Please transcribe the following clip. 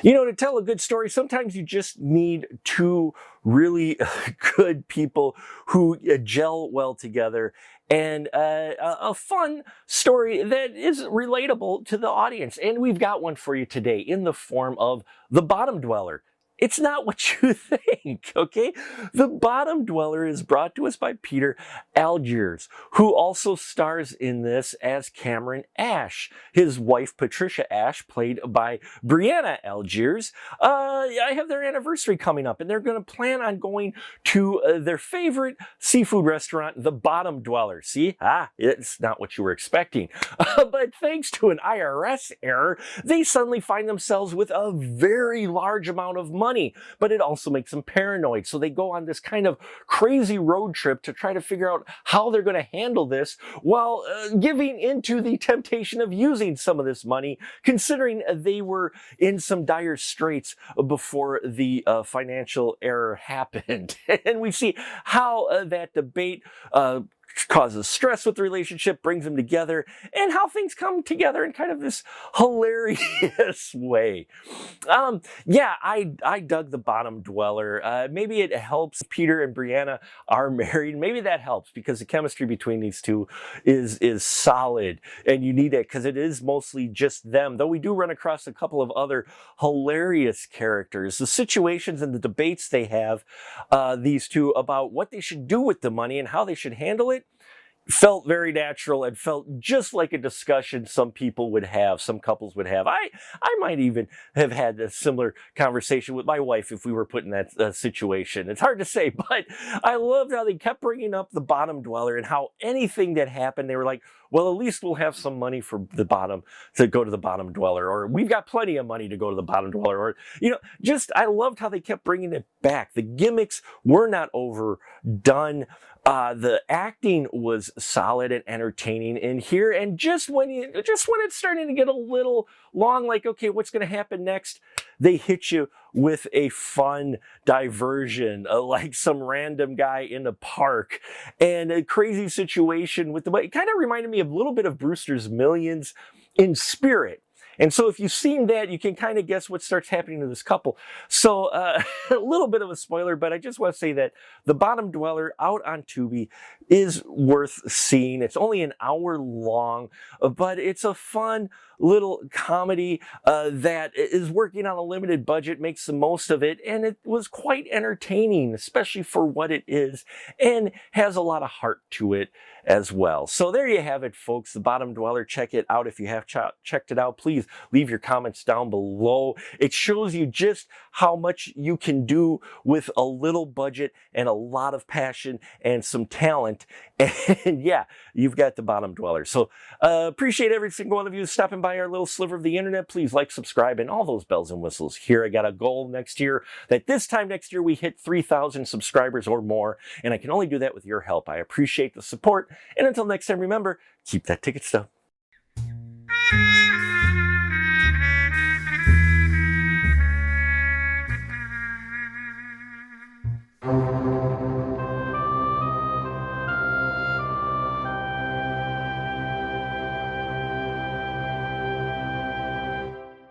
You know, to tell a good story, sometimes you just need two really good people who gel well together, and a fun story that is relatable to the audience. And we've got one for you today in the form of The Bottom Dweller. It's not what you think, okay? The Bottom Dweller is brought to us by Peter Algiers, who also stars in this as Cameron Ash. His wife, Patricia Ash, played by Brianna Algiers. I have their anniversary coming up, and they're going to plan on going to their favorite seafood restaurant, The Bottom Dweller. See? It's not what you were expecting. But thanks to an IRS error, they suddenly find themselves with a very large amount of money, but it also makes them paranoid. So they go on this kind of crazy road trip to try to figure out how they're going to handle this while giving into the temptation of using some of this money, considering they were in some dire straits before the financial error happened. And we see how that debate causes stress with the relationship, brings them together, and how things come together in kind of this hilarious way. I dug The Bottom Dweller. Maybe it helps Peter and Brianna are married. Maybe that helps because the chemistry between these two is solid, and you need it because it is mostly just them, though we do run across a couple of other hilarious characters. The situations and the debates they have, these two, about what they should do with the money and how they should handle it, felt very natural and felt just like a discussion some people would have, some couples would have. I might even have had a similar conversation with my wife if we were put in that situation. It's hard to say, but I loved how they kept bringing up The Bottom Dweller and how anything that happened, they were like, well, at least we'll have some money for the bottom to go to The Bottom Dweller, or we've got plenty of money to go to The Bottom Dweller, or, I loved how they kept bringing it back. The gimmicks were not overdone. The acting was solid and entertaining in here, and just when it's starting to get a little long, like, okay, what's going to happen next? They hit you with a fun diversion, like some random guy in a park, and a crazy situation with it kind of reminded me a little bit of Brewster's Millions in spirit. And so if you've seen that, you can kind of guess what starts happening to this couple. So a little bit of a spoiler, but I just want to say that The Bottom Dweller out on Tubi is worth seeing. It's only an hour long, but it's a fun little comedy that is working on a limited budget, makes the most of it, and it was quite entertaining, especially for what it is, and has a lot of heart to it as well. So there you have it, folks. The Bottom Dweller. Check it out. If you have checked it out, please leave your comments down below. It shows you just how much you can do with a little budget and a lot of passion and some talent. And yeah, you've got The Bottom Dweller. So appreciate every single one of you stopping by our little sliver of the internet. Please like, subscribe, and all those bells and whistles. Here, I got a goal next year that this time next year we hit 3,000 subscribers or more, and I can only do that with your help. I appreciate the support. And until next time, remember, keep that ticket stub.